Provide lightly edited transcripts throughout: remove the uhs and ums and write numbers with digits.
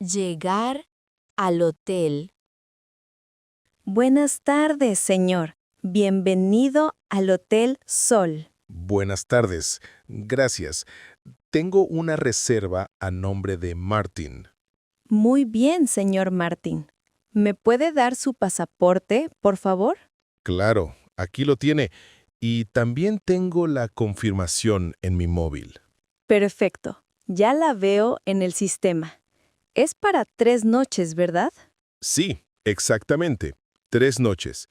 Llegar al hotel. Buenas tardes, señor. Bienvenido al Hotel Sol. Buenas tardes. Gracias. Tengo una reserva a nombre de Martin. Muy bien, señor Martín. ¿Me puede dar su pasaporte, por favor? Claro, aquí lo tiene. Y también tengo la confirmación en mi móvil. Perfecto. Ya la veo en el sistema. Es para 3 noches, ¿verdad? Sí, exactamente. 3 noches.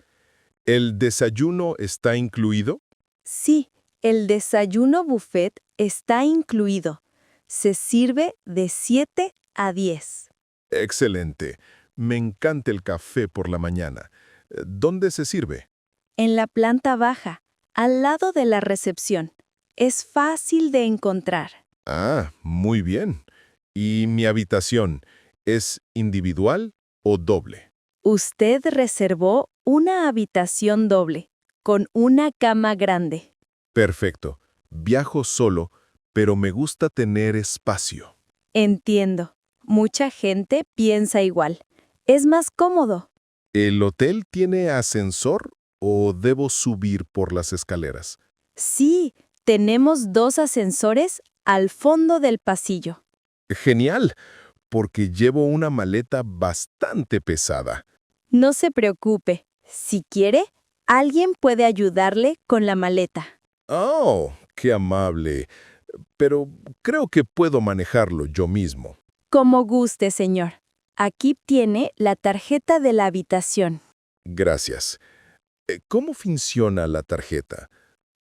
¿El desayuno está incluido? Sí, el desayuno buffet está incluido. Se sirve de 7 a 10. Excelente. Me encanta el café por la mañana. ¿Dónde se sirve? En la planta baja, al lado de la recepción. Es fácil de encontrar. Ah, muy bien. ¿Y mi habitación es individual o doble? Usted reservó una habitación doble, con una cama grande. Perfecto. Viajo solo, pero me gusta tener espacio. Entiendo. Mucha gente piensa igual. Es más cómodo. ¿El hotel tiene ascensor o debo subir por las escaleras? Sí, tenemos 2 ascensores al fondo del pasillo. Genial, porque llevo una maleta bastante pesada. No se preocupe. Si quiere, alguien puede ayudarle con la maleta. Oh, qué amable. Pero creo que puedo manejarlo yo mismo. Como guste, señor. Aquí tiene la tarjeta de la habitación. Gracias. ¿Cómo funciona la tarjeta?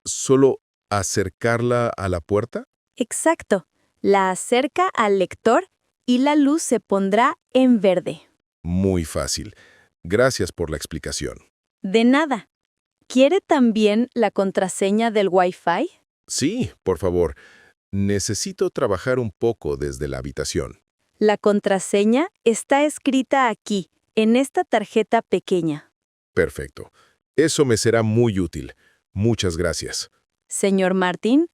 ¿Solo acercarla a la puerta? Exacto. La acerca al lector y la luz se pondrá en verde. Muy fácil. Gracias por la explicación. De nada. ¿Quiere también la contraseña del Wi-Fi? Sí, por favor. Necesito trabajar un poco desde la habitación. La contraseña está escrita aquí, en esta tarjeta pequeña. Perfecto. Eso me será muy útil. Muchas gracias. Señor Martín,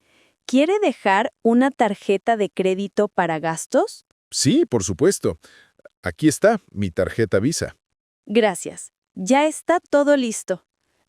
¿quiere dejar una tarjeta de crédito para gastos? Sí, por supuesto. Aquí está mi tarjeta Visa. Gracias. Ya está todo listo.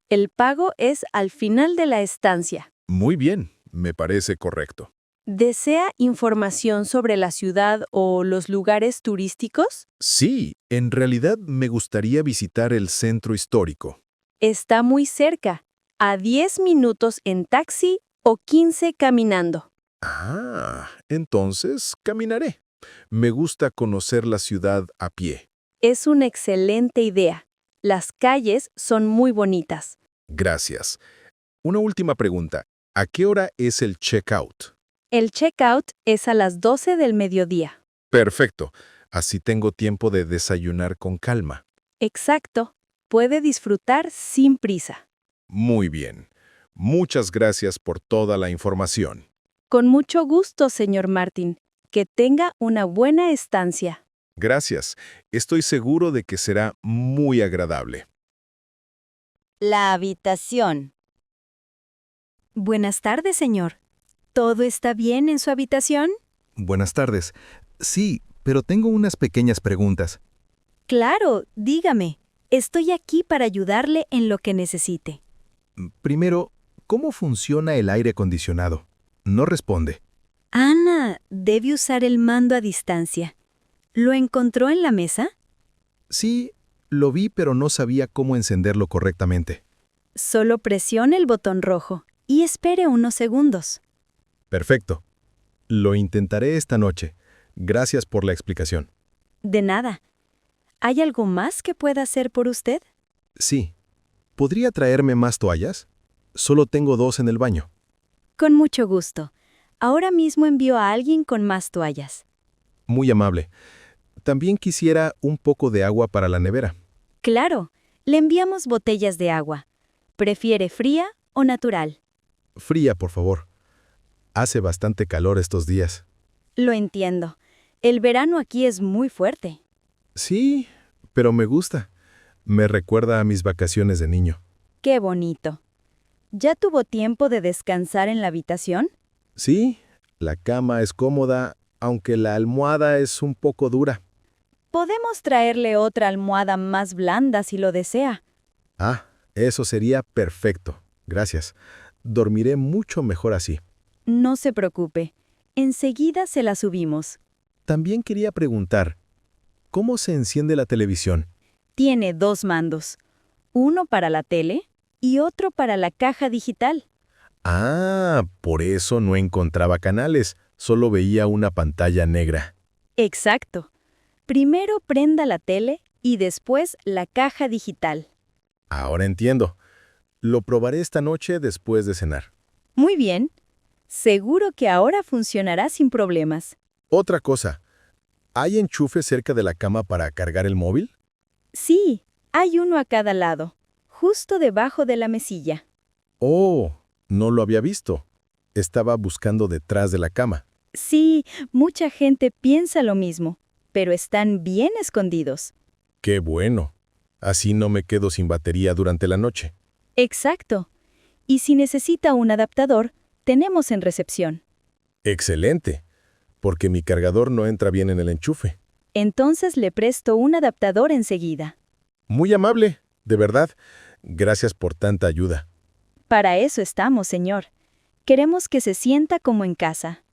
El pago es al final de la estancia. Muy bien, me parece correcto. ¿Desea información sobre la ciudad o los lugares turísticos? Sí, en realidad me gustaría visitar el centro histórico. Está muy cerca, a 10 minutos en taxi o 15 caminando. Ah, entonces caminaré. Me gusta conocer la ciudad a pie. Es una excelente idea. Las calles son muy bonitas. Gracias. Una última pregunta. ¿A qué hora es el checkout? El checkout es a las 12 del mediodía. Perfecto. Así tengo tiempo de desayunar con calma. Exacto. Puede disfrutar sin prisa. Muy bien. Muchas gracias por toda la información. Con mucho gusto, señor Martín. Que tenga una buena estancia. Gracias. Estoy seguro de que será muy agradable. La habitación. Buenas tardes, señor. ¿Todo está bien en su habitación? Buenas tardes. Sí, pero tengo unas pequeñas preguntas. Claro, dígame. Estoy aquí para ayudarle en lo que necesite. Primero, ¿cómo funciona el aire acondicionado? No responde. Ana, debe usar el mando a distancia. ¿Lo encontró en la mesa? Sí, lo vi, pero no sabía cómo encenderlo correctamente. Solo presione el botón rojo y espere unos segundos. Perfecto. Lo intentaré esta noche. Gracias por la explicación. De nada. ¿Hay algo más que pueda hacer por usted? Sí. ¿Podría traerme más toallas? Solo tengo 2 en el baño. Con mucho gusto. Ahora mismo envío a alguien con más toallas. Muy amable. También quisiera un poco de agua para la nevera. Claro, le enviamos botellas de agua. ¿Prefiere fría o natural? Fría, por favor. Hace bastante calor estos días. Lo entiendo. El verano aquí es muy fuerte. Sí, pero me gusta. Me recuerda a mis vacaciones de niño. Qué bonito. ¿Ya tuvo tiempo de descansar en la habitación? Sí, la cama es cómoda, aunque la almohada es un poco dura. Podemos traerle otra almohada más blanda si lo desea. Ah, eso sería perfecto. Gracias. Dormiré mucho mejor así. No se preocupe. Enseguida se la subimos. También quería preguntar, ¿cómo se enciende la televisión? Tiene 2 mandos. Uno para la tele y otro para la caja digital. Ah, por eso no encontraba canales, solo veía una pantalla negra. Exacto. Primero prenda la tele y después la caja digital. Ahora entiendo. Lo probaré esta noche después de cenar. Muy bien. Seguro que ahora funcionará sin problemas. Otra cosa, ¿hay enchufe cerca de la cama para cargar el móvil? Sí, hay uno a cada lado, justo debajo de la mesilla. Oh, no lo había visto. Estaba buscando detrás de la cama. Sí, mucha gente piensa lo mismo, pero están bien escondidos. ¡Qué bueno! Así no me quedo sin batería durante la noche. Exacto. Y si necesita un adaptador, tenemos en recepción. ¡Excelente! Porque mi cargador no entra bien en el enchufe. Entonces le presto un adaptador enseguida. Muy amable, de verdad. Gracias por tanta ayuda. Para eso estamos, señor. Queremos que se sienta como en casa.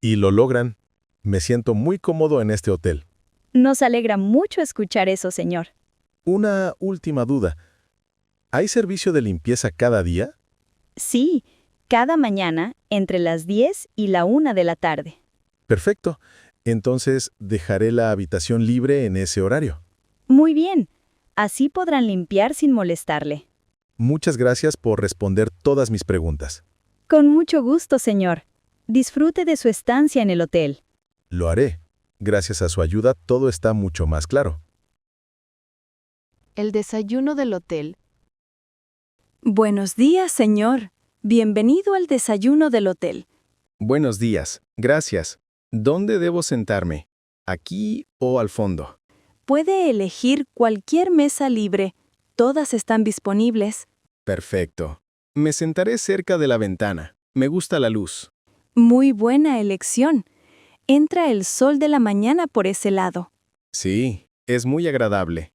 Y lo logran. Me siento muy cómodo en este hotel. Nos alegra mucho escuchar eso, señor. Una última duda. ¿Hay servicio de limpieza cada día? Sí, cada mañana entre las 10 y la 1 de la tarde. Perfecto. Entonces dejaré la habitación libre en ese horario. Muy bien. Así podrán limpiar sin molestarle. Muchas gracias por responder todas mis preguntas. Con mucho gusto, señor. Disfrute de su estancia en el hotel. Lo haré. Gracias a su ayuda todo está mucho más claro. El desayuno del hotel. Buenos días, señor. Bienvenido al desayuno del hotel. Buenos días, gracias. ¿Dónde debo sentarme? ¿Aquí o al fondo? Puede elegir cualquier mesa libre. Todas están disponibles. Perfecto. Me sentaré cerca de la ventana. Me gusta la luz. Muy buena elección. Entra el sol de la mañana por ese lado. Sí, es muy agradable.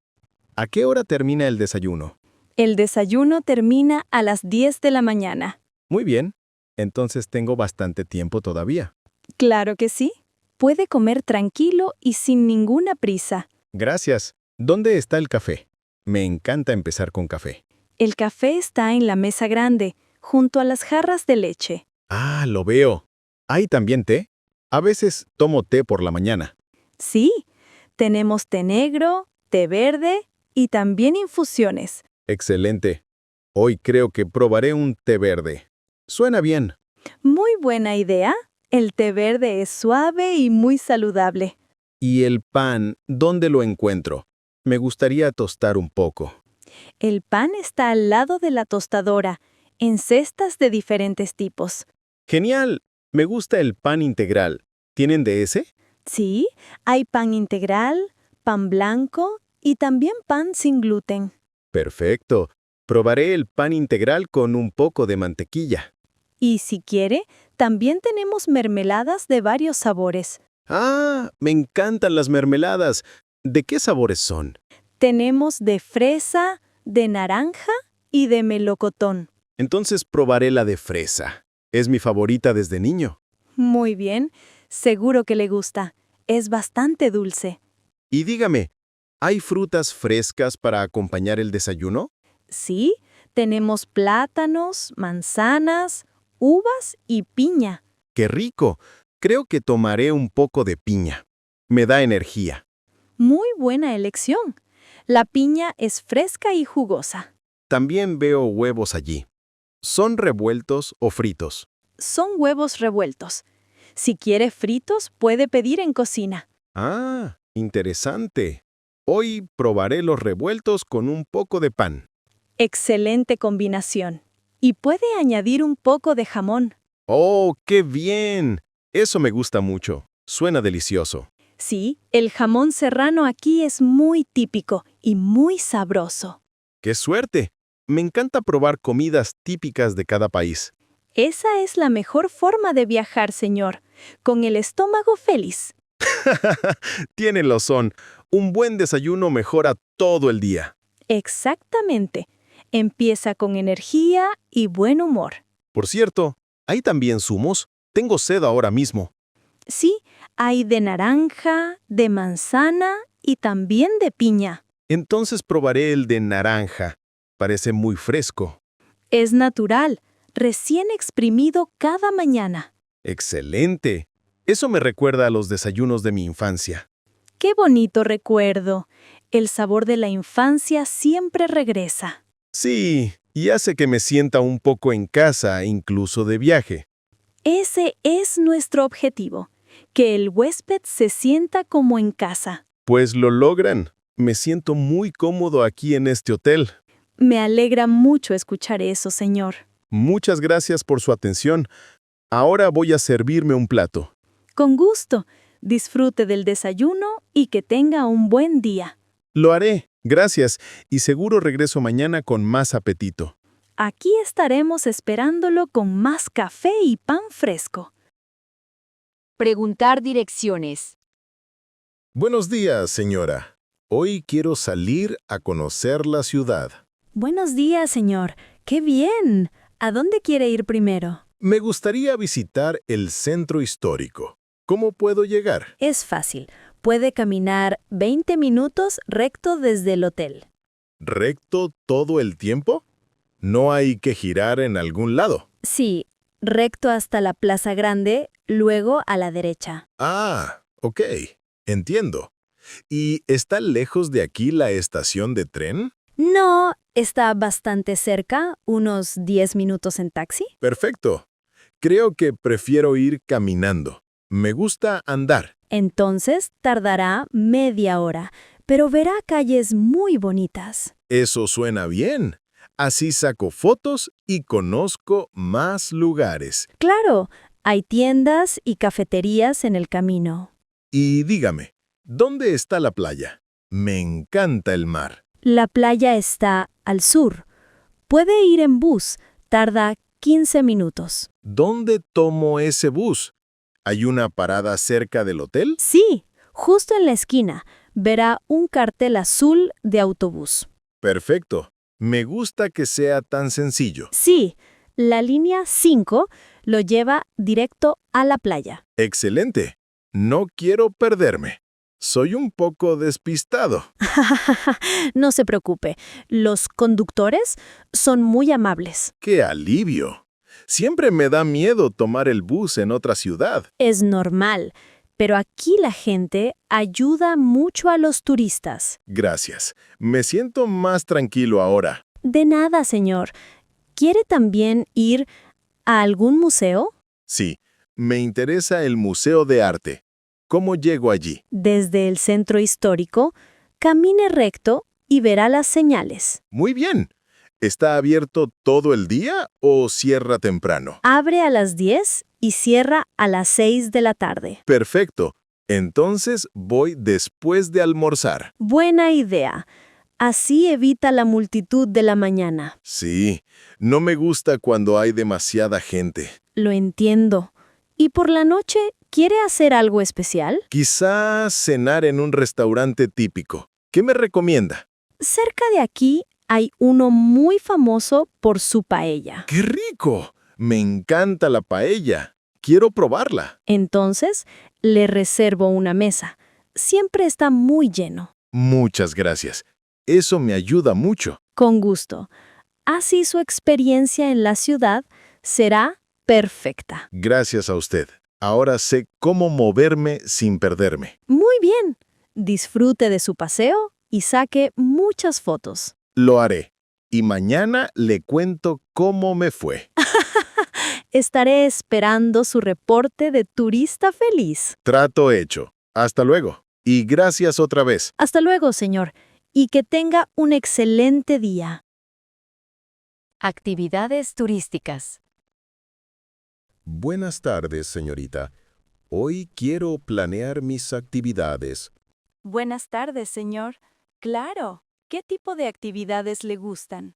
¿A qué hora termina el desayuno? El desayuno termina a las 10 de la mañana. Muy bien. Entonces tengo bastante tiempo todavía. Claro que sí. Puede comer tranquilo y sin ninguna prisa. Gracias. ¿Dónde está el café? Me encanta empezar con café. El café está en la mesa grande, junto a las jarras de leche. Ah, lo veo. ¿Hay también té? A veces tomo té por la mañana. Sí, tenemos té negro, té verde y también infusiones. Excelente. Hoy creo que probaré un té verde. Suena bien. Muy buena idea. El té verde es suave y muy saludable. ¿Y el pan, dónde lo encuentro? Me gustaría tostar un poco. El pan está al lado de la tostadora, en cestas de diferentes tipos. ¡Genial! Me gusta el pan integral. ¿Tienen de ese? Sí, hay pan integral, pan blanco y también pan sin gluten. Perfecto. Probaré el pan integral con un poco de mantequilla. Y si quiere, también tenemos mermeladas de varios sabores. ¡Ah! Me encantan las mermeladas. ¿De qué sabores son? Tenemos de fresa, de naranja y de melocotón. Entonces probaré la de fresa. Es mi favorita desde niño. Muy bien, seguro que le gusta. Es bastante dulce. Y dígame, ¿hay frutas frescas para acompañar el desayuno? Sí, tenemos plátanos, manzanas, uvas y piña. ¡Qué rico! Creo que tomaré un poco de piña. Me da energía. Muy buena elección. La piña es fresca y jugosa. También veo huevos allí. ¿Son revueltos o fritos? Son huevos revueltos. Si quiere fritos, puede pedir en cocina. Ah, interesante. Hoy probaré los revueltos con un poco de pan. Excelente combinación. Y puede añadir un poco de jamón. ¡Oh, qué bien! Eso me gusta mucho. Suena delicioso. Sí, el jamón serrano aquí es muy típico y muy sabroso. ¡Qué suerte! Me encanta probar comidas típicas de cada país. Esa es la mejor forma de viajar, señor, con el estómago feliz. Tiene razón. Un buen desayuno mejora todo el día. Exactamente. Empieza con energía y buen humor. Por cierto, ¿hay también zumos? Tengo sed ahora mismo. Sí, hay de naranja, de manzana y también de piña. Entonces probaré el de naranja. Parece muy fresco. Es natural, recién exprimido cada mañana. ¡Excelente! Eso me recuerda a los desayunos de mi infancia. ¡Qué bonito recuerdo! El sabor de la infancia siempre regresa. Sí, y hace que me sienta un poco en casa, incluso de viaje. Ese es nuestro objetivo, que el huésped se sienta como en casa. Pues lo logran. Me siento muy cómodo aquí en este hotel. Me alegra mucho escuchar eso, señor. Muchas gracias por su atención. Ahora voy a servirme un plato. Con gusto. Disfrute del desayuno y que tenga un buen día. Lo haré, gracias, y seguro regreso mañana con más apetito. Aquí estaremos esperándolo con más café y pan fresco. Preguntar direcciones. Buenos días, señora. Hoy quiero salir a conocer la ciudad. Buenos días, señor. ¡Qué bien! ¿A dónde quiere ir primero? Me gustaría visitar el centro histórico. ¿Cómo puedo llegar? Es fácil. Puede caminar 20 minutos recto desde el hotel. ¿Recto todo el tiempo? ¿No hay que girar en algún lado? Sí, recto hasta la Plaza Grande, luego a la derecha. Ah, ok. Entiendo. ¿Y está lejos de aquí la estación de tren? No, está bastante cerca, unos 10 minutos en taxi. Perfecto. Creo que prefiero ir caminando. Me gusta andar. Entonces tardará media hora, pero verá calles muy bonitas. Eso suena bien. Así saco fotos y conozco más lugares. Claro, hay tiendas y cafeterías en el camino. Y dígame, ¿dónde está la playa? Me encanta el mar. La playa está al sur. Puede ir en bus, tarda 15 minutos. ¿Dónde tomo ese bus? ¿Hay una parada cerca del hotel? Sí, justo en la esquina, verá un cartel azul de autobús. Perfecto. Me gusta que sea tan sencillo. Sí, la línea 5 lo lleva directo a la playa. Excelente. No quiero perderme. Soy un poco despistado. No se preocupe, los conductores son muy amables. ¡Qué alivio! Siempre me da miedo tomar el bus en otra ciudad. Es normal, pero aquí la gente ayuda mucho a los turistas. Gracias. Me siento más tranquilo ahora. De nada, señor. ¿Quiere también ir a algún museo? Sí, me interesa el Museo de Arte. ¿Cómo llego allí? Desde el centro histórico, camine recto y verá las señales. Muy bien. ¿Está abierto todo el día o cierra temprano? Abre a las 10 y cierra a las 6 de la tarde. Perfecto. Entonces voy después de almorzar. Buena idea. Así evita la multitud de la mañana. Sí, no me gusta cuando hay demasiada gente. Lo entiendo. ¿Y por la noche quiere hacer algo especial? Quizás cenar en un restaurante típico. ¿Qué me recomienda? Cerca de aquí hay uno muy famoso por su paella. ¡Qué rico! Me encanta la paella. Quiero probarla. Entonces, le reservo una mesa. Siempre está muy lleno. Muchas gracias. Eso me ayuda mucho. Con gusto. Así su experiencia en la ciudad será perfecta. Gracias a usted. Ahora sé cómo moverme sin perderme. Muy bien. Disfrute de su paseo y saque muchas fotos. Lo haré. Y mañana le cuento cómo me fue. Estaré esperando su reporte de turista feliz. Trato hecho. Hasta luego. Y gracias otra vez. Hasta luego, señor, y que tenga un excelente día. Actividades turísticas. Buenas tardes, señorita. Hoy quiero planear mis actividades. Buenas tardes, señor. Claro. ¿Qué tipo de actividades le gustan?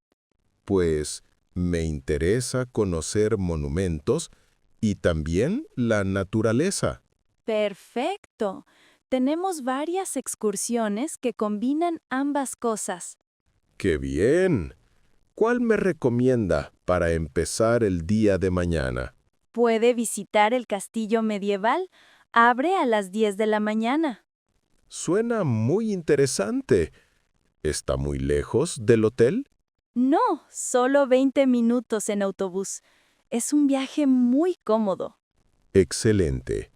Pues me interesa conocer monumentos y también la naturaleza. Perfecto. Tenemos varias excursiones que combinan ambas cosas. ¡Qué bien! ¿Cuál me recomienda para empezar el día de mañana? Puede visitar el castillo medieval. Abre a las 10 de la mañana. Suena muy interesante. ¿Está muy lejos del hotel? No, solo 20 minutos en autobús. Es un viaje muy cómodo. Excelente.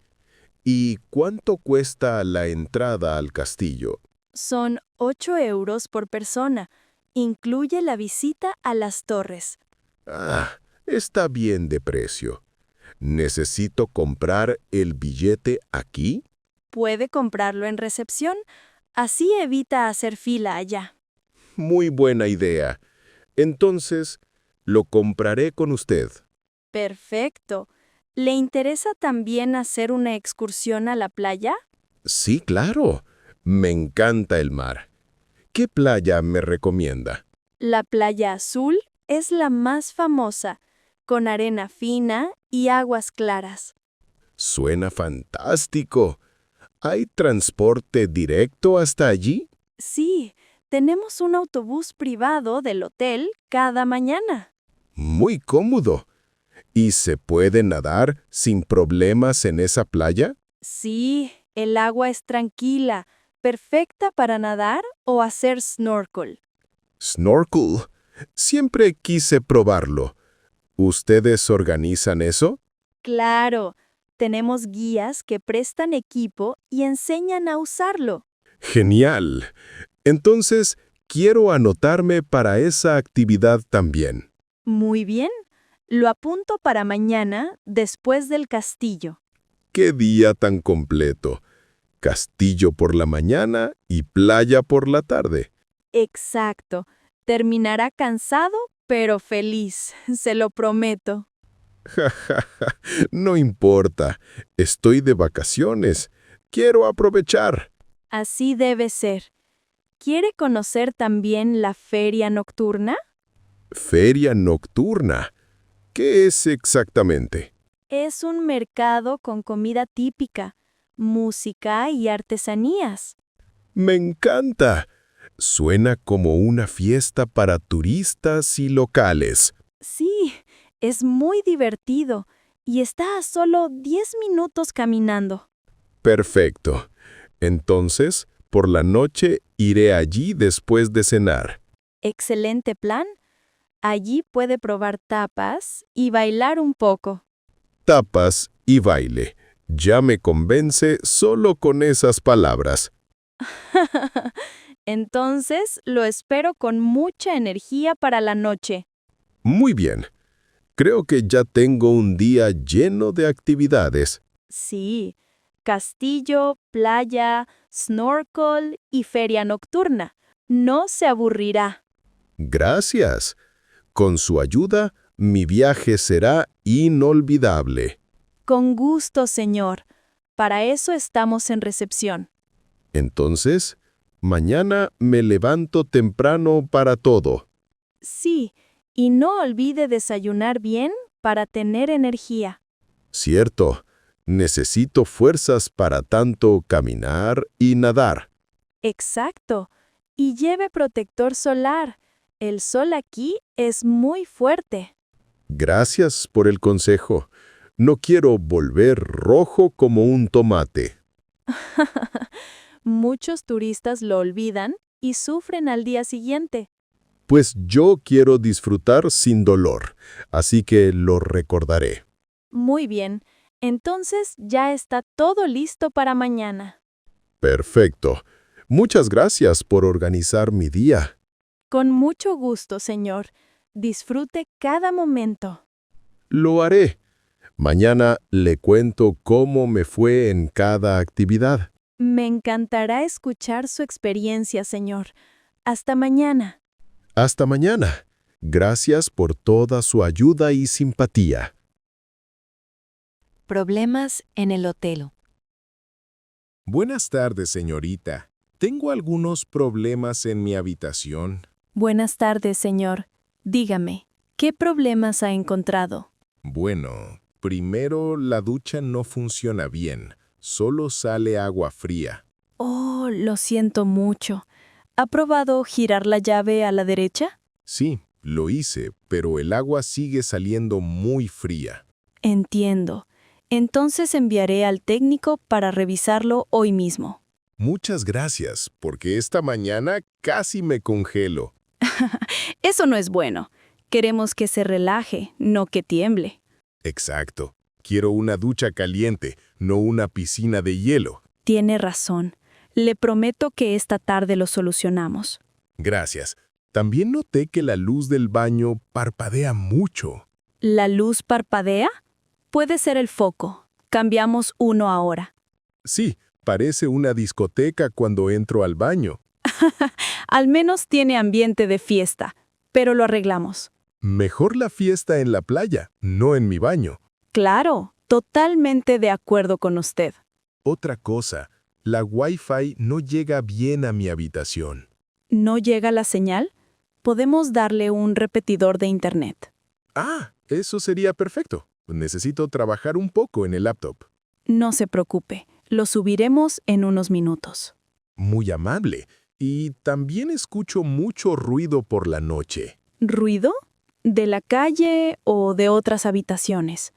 ¿Y cuánto cuesta la entrada al castillo? Son 8 euros por persona. Incluye la visita a las torres. Ah, está bien de precio. ¿Necesito comprar el billete aquí? Puede comprarlo en recepción. Así evita hacer fila allá. Muy buena idea. Entonces, lo compraré con usted. Perfecto. ¿Le interesa también hacer una excursión a la playa? Sí, claro. Me encanta el mar. ¿Qué playa me recomienda? La playa azul es la más famosa, con arena fina y aguas claras. Suena fantástico. ¿Hay transporte directo hasta allí? Sí, tenemos un autobús privado del hotel cada mañana. Muy cómodo. ¿Y se puede nadar sin problemas en esa playa? Sí, el agua es tranquila, perfecta para nadar o hacer snorkel. Snorkel. Siempre quise probarlo. ¿Ustedes organizan eso? Claro, tenemos guías que prestan equipo y enseñan a usarlo. Genial. Entonces, quiero anotarme para esa actividad también. Muy bien, lo apunto para mañana después del castillo. ¡Qué día tan completo! Castillo por la mañana y playa por la tarde. Exacto. Terminará cansado, pero feliz, se lo prometo. No importa. Estoy de vacaciones. Quiero aprovechar. Así debe ser. ¿Quiere conocer también la feria nocturna? Feria nocturna. ¿Qué es exactamente? Es un mercado con comida típica, música y artesanías. Me encanta. Suena como una fiesta para turistas y locales. Sí, es muy divertido y está a solo 10 minutos caminando. Perfecto. Entonces, por la noche iré allí después de cenar. Excelente plan. Allí puede probar tapas y bailar un poco. Tapas y baile. Ya me convence solo con esas palabras. Entonces, lo espero con mucha energía para la noche. Muy bien. Creo que ya tengo un día lleno de actividades. Sí, castillo, playa, snorkel y feria nocturna. No se aburrirá. Gracias. Con su ayuda, mi viaje será inolvidable. Con gusto, señor. Para eso estamos en recepción. Entonces, mañana me levanto temprano para todo. Sí, y no olvide desayunar bien para tener energía. Cierto, necesito fuerzas para tanto caminar y nadar. Exacto. Y lleve protector solar. El sol aquí es muy fuerte. Gracias por el consejo. No quiero volver rojo como un tomate. Muchos turistas lo olvidan y sufren al día siguiente. Pues yo quiero disfrutar sin dolor, así que lo recordaré. Muy bien. Entonces ya está todo listo para mañana. Perfecto. Muchas gracias por organizar mi día. Con mucho gusto, señor. Disfrute cada momento. Lo haré. Mañana le cuento cómo me fue en cada actividad. Me encantará escuchar su experiencia, señor. Hasta mañana. Hasta mañana. Gracias por toda su ayuda y simpatía. Problemas en el hotel. Buenas tardes, señorita. Tengo algunos problemas en mi habitación. Buenas tardes, señor. Dígame, ¿qué problemas ha encontrado? Bueno, primero la ducha no funciona bien. Solo sale agua fría. Oh, lo siento mucho. ¿Ha probado girar la llave a la derecha? Sí, lo hice, pero el agua sigue saliendo muy fría. Entiendo. Entonces enviaré al técnico para revisarlo hoy mismo. Muchas gracias, porque esta mañana casi me congelo. Eso no es bueno. Queremos que se relaje, no que tiemble. Exacto. Quiero una ducha caliente, no una piscina de hielo. Tiene razón. Le prometo que esta tarde lo solucionamos. Gracias. También noté que la luz del baño parpadea mucho. ¿La luz parpadea? Puede ser el foco. Cambiamos uno ahora. Sí, parece una discoteca cuando entro al baño. Al menos tiene ambiente de fiesta, pero lo arreglamos. Mejor la fiesta en la playa, no en mi baño. Claro, totalmente de acuerdo con usted. Otra cosa, la Wi-Fi no llega bien a mi habitación. ¿No llega la señal? Podemos darle un repetidor de internet. Ah, eso sería perfecto. Necesito trabajar un poco en el laptop. No se preocupe, lo subiremos en unos minutos. Muy amable. Y también escucho mucho ruido por la noche. ¿Ruido? ¿De la calle o de otras habitaciones?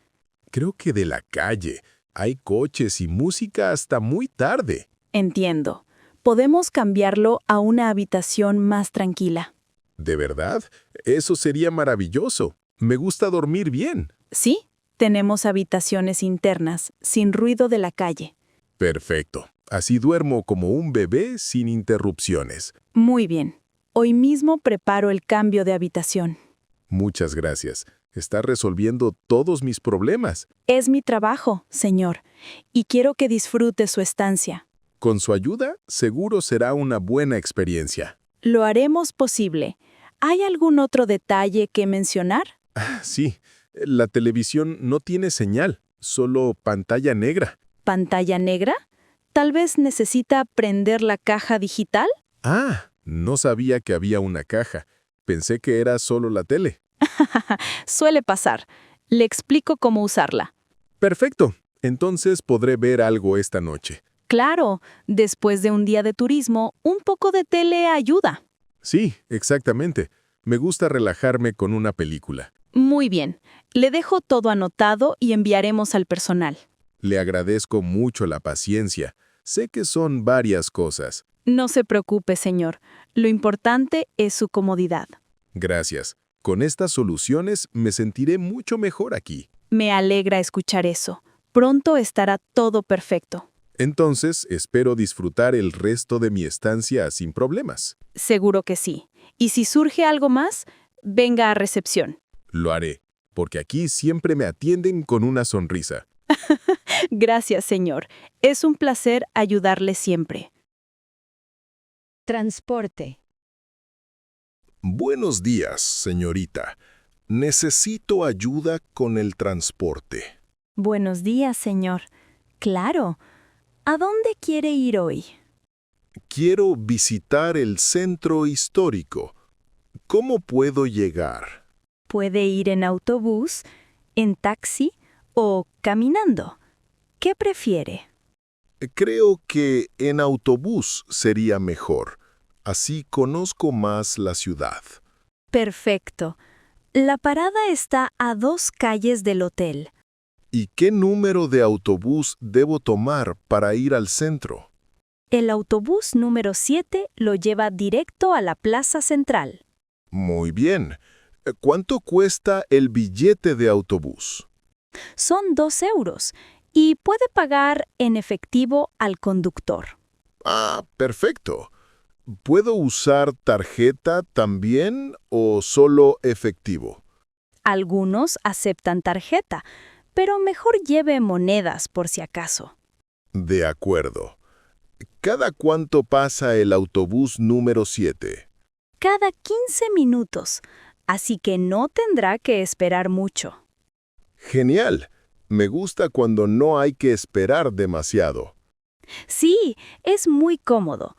Creo que de la calle. Hay coches y música hasta muy tarde. Entiendo. Podemos cambiarlo a una habitación más tranquila. ¿De verdad? Eso sería maravilloso. Me gusta dormir bien. Sí, tenemos habitaciones internas, sin ruido de la calle. Perfecto. Así duermo como un bebé sin interrupciones. Muy bien. Hoy mismo preparo el cambio de habitación. Muchas gracias. Está resolviendo todos mis problemas. Es mi trabajo, señor, y quiero que disfrute su estancia. Con su ayuda, seguro será una buena experiencia. Lo haremos posible. ¿Hay algún otro detalle que mencionar? Sí, la televisión no tiene señal, solo pantalla negra. ¿Pantalla negra? ¿Tal vez necesita prender la caja digital? Ah, no sabía que había una caja. Pensé que era solo la tele. Suele pasar. Le explico cómo usarla. Perfecto. Entonces podré ver algo esta noche. Claro, después de un día de turismo, un poco de tele ayuda. Sí, exactamente. Me gusta relajarme con una película. Muy bien. Le dejo todo anotado y enviaremos al personal. Le agradezco mucho la paciencia. Sé que son varias cosas. No se preocupe, señor. Lo importante es su comodidad. Gracias. Con estas soluciones me sentiré mucho mejor aquí. Me alegra escuchar eso. Pronto estará todo perfecto. Entonces, espero disfrutar el resto de mi estancia sin problemas. Seguro que sí. Y si surge algo más, venga a recepción. Lo haré, porque aquí siempre me atienden con una sonrisa. Gracias, señor. Es un placer ayudarle siempre. Transporte. Buenos días, señorita. Necesito ayuda con el transporte. Buenos días, señor. Claro. ¿A dónde quiere ir hoy? Quiero visitar el centro histórico. ¿Cómo puedo llegar? Puede ir en autobús, en taxi o caminando. ¿Qué prefiere? Creo que en autobús sería mejor. Así conozco más la ciudad. Perfecto. La parada está a 2 calles del hotel. ¿Y qué número de autobús debo tomar para ir al centro? El autobús número 7 lo lleva directo a la plaza central. Muy bien. ¿Cuánto cuesta el billete de autobús? Son 2 euros y puede pagar en efectivo al conductor. Ah, perfecto. ¿Puedo usar tarjeta también o solo efectivo? Algunos aceptan tarjeta, pero mejor lleve monedas por si acaso. De acuerdo. ¿Cada cuánto pasa el autobús número 7? Cada 15 minutos, así que no tendrá que esperar mucho. Genial. Me gusta cuando no hay que esperar demasiado. Sí, es muy cómodo.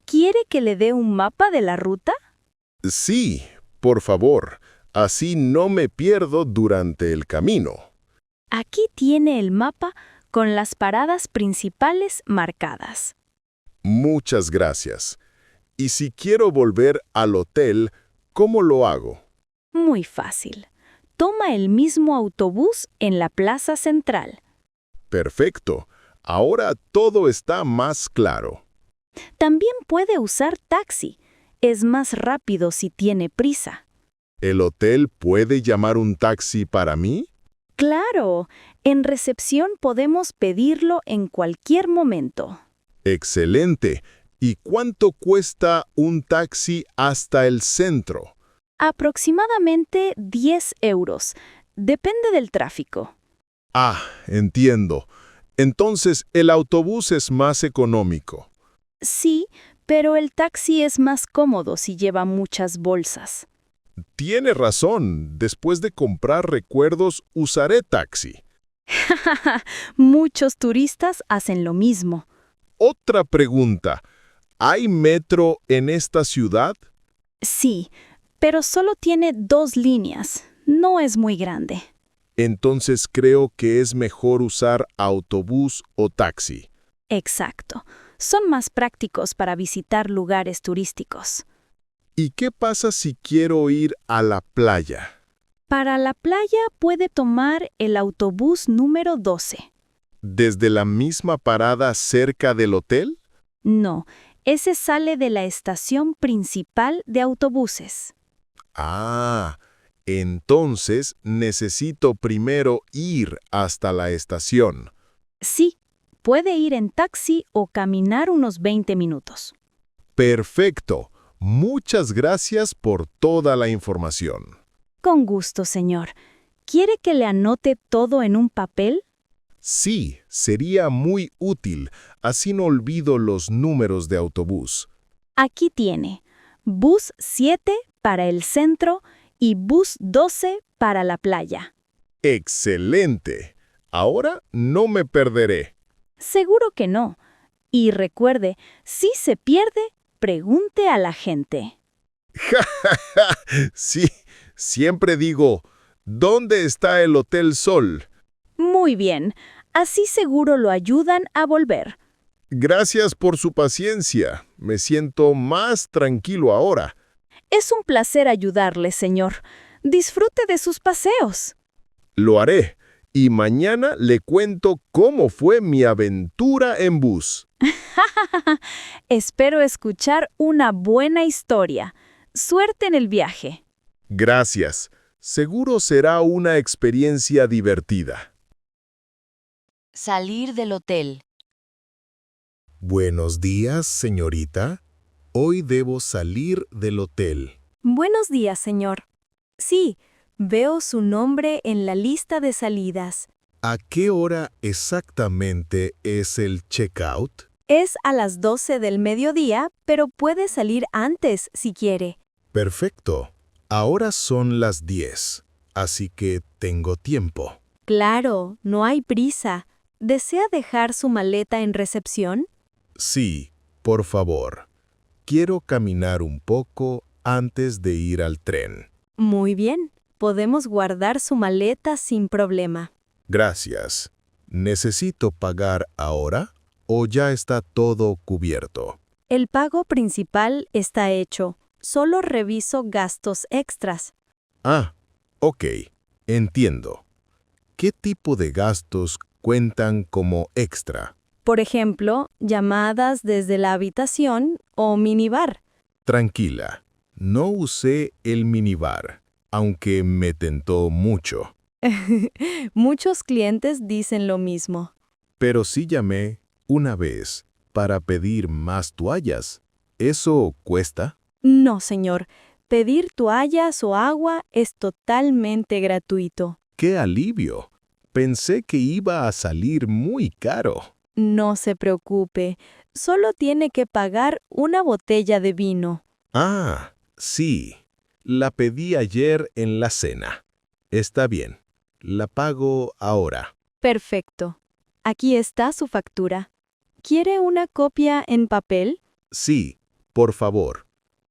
¿Quiere que le dé un mapa de la ruta? Sí, por favor. Así no me pierdo durante el camino. Aquí tiene el mapa con las paradas principales marcadas. Muchas gracias. Y si quiero volver al hotel, ¿cómo lo hago? Muy fácil. Toma el mismo autobús en la plaza central. Perfecto. Ahora todo está más claro. También puede usar taxi. Es más rápido si tiene prisa. ¿El hotel puede llamar un taxi para mí? Claro, en recepción podemos pedirlo en cualquier momento. Excelente. ¿Y cuánto cuesta un taxi hasta el centro? Aproximadamente 10 euros. Depende del tráfico. Ah, entiendo. Entonces el autobús es más económico. Sí, pero el taxi es más cómodo si lleva muchas bolsas. Tiene razón. Después de comprar recuerdos, usaré taxi. Muchos turistas hacen lo mismo. Otra pregunta. ¿Hay metro en esta ciudad? Sí, pero solo tiene 2 líneas. No es muy grande. Entonces creo que es mejor usar autobús o taxi. Exacto. Son más prácticos para visitar lugares turísticos. ¿Y qué pasa si quiero ir a la playa? Para la playa puede tomar el autobús número 12. ¿Desde la misma parada cerca del hotel? No, ese sale de la estación principal de autobuses. Ah, entonces necesito primero ir hasta la estación. Sí, puede ir en taxi o caminar unos 20 minutos. Perfecto. Muchas gracias por toda la información. Con gusto, señor. ¿Quiere que le anote todo en un papel? Sí, sería muy útil. Así no olvido los números de autobús. Aquí tiene. Bus 7 para el centro y bus 12 para la playa. ¡Excelente! Ahora no me perderé. Seguro que no. Y recuerde, si se pierde, pregunte a la gente. Sí, siempre digo, ¿dónde está el Hotel Sol? Muy bien, así seguro lo ayudan a volver. Gracias por su paciencia. Me siento más tranquilo ahora. Es un placer ayudarle, señor. Disfrute de sus paseos. Lo haré. Y mañana le cuento cómo fue mi aventura en bus. Espero escuchar una buena historia. Suerte en el viaje. Gracias. Seguro será una experiencia divertida. Salir del hotel. Buenos días, señorita. Hoy debo salir del hotel. Buenos días, señor. Sí, veo su nombre en la lista de salidas. ¿A qué hora exactamente es el checkout? Es a las 12 del mediodía, pero puede salir antes si quiere. Perfecto. Ahora son las 10, así que tengo tiempo. Claro, no hay prisa. ¿Desea dejar su maleta en recepción? Sí, por favor. Quiero caminar un poco antes de ir al tren. Muy bien, podemos guardar su maleta sin problema. Gracias. ¿Necesito pagar ahora o ya está todo cubierto? El pago principal está hecho. Solo reviso gastos extras. Ah, ok. Entiendo. ¿Qué tipo de gastos cuentan como extra? Por ejemplo, llamadas desde la habitación o minibar. Tranquila, no usé el minibar, aunque me tentó mucho. Muchos clientes dicen lo mismo. Pero sí llamé una vez para pedir más toallas. ¿Eso cuesta? No, señor. Pedir toallas o agua es totalmente gratuito. ¡Qué alivio! Pensé que iba a salir muy caro. No se preocupe. Solo tiene que pagar una botella de vino. Ah, sí. La pedí ayer en la cena. Está bien. La pago ahora. Perfecto. Aquí está su factura. ¿Quiere una copia en papel? Sí, por favor.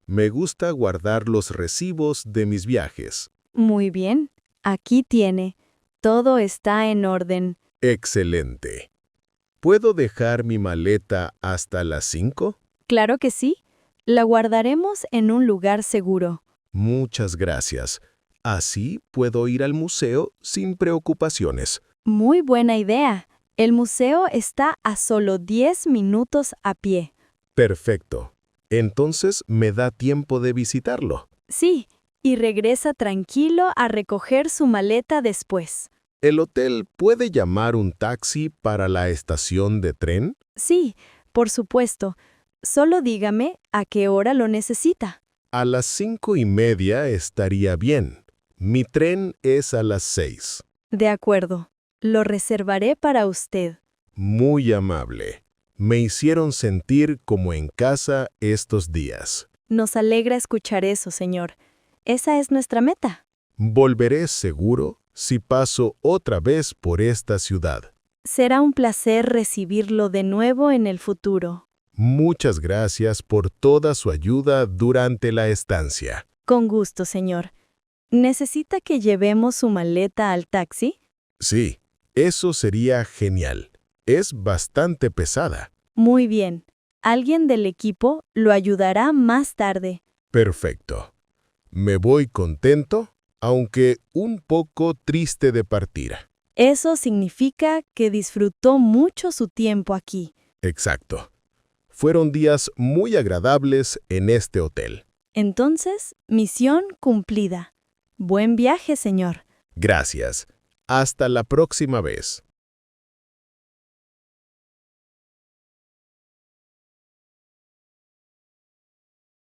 Me gusta guardar los recibos de mis viajes. Muy bien. Aquí tiene. Todo está en orden. Excelente. ¿Puedo dejar mi maleta hasta las 5? Claro que sí. La guardaremos en un lugar seguro. Muchas gracias. Así puedo ir al museo sin preocupaciones. Muy buena idea. El museo está a solo 10 minutos a pie. Perfecto. Entonces me da tiempo de visitarlo. Sí, y regresa tranquilo a recoger su maleta después. ¿El hotel puede llamar un taxi para la estación de tren? Sí, por supuesto. Solo dígame a qué hora lo necesita. A las 5:30 estaría bien. Mi tren es a las 6. De acuerdo. Lo reservaré para usted. Muy amable. Me hicieron sentir como en casa estos días. Nos alegra escuchar eso, señor. Esa es nuestra meta. Volveré seguro si paso otra vez por esta ciudad. Será un placer recibirlo de nuevo en el futuro. Muchas gracias por toda su ayuda durante la estancia. Con gusto, señor. ¿Necesita que llevemos su maleta al taxi? Sí, eso sería genial. Es bastante pesada. Muy bien. Alguien del equipo lo ayudará más tarde. Perfecto. Me voy contento, aunque un poco triste de partir. Eso significa que disfrutó mucho su tiempo aquí. Exacto. Fueron días muy agradables en este hotel. Entonces, misión cumplida. Buen viaje, señor. Gracias. Hasta la próxima vez.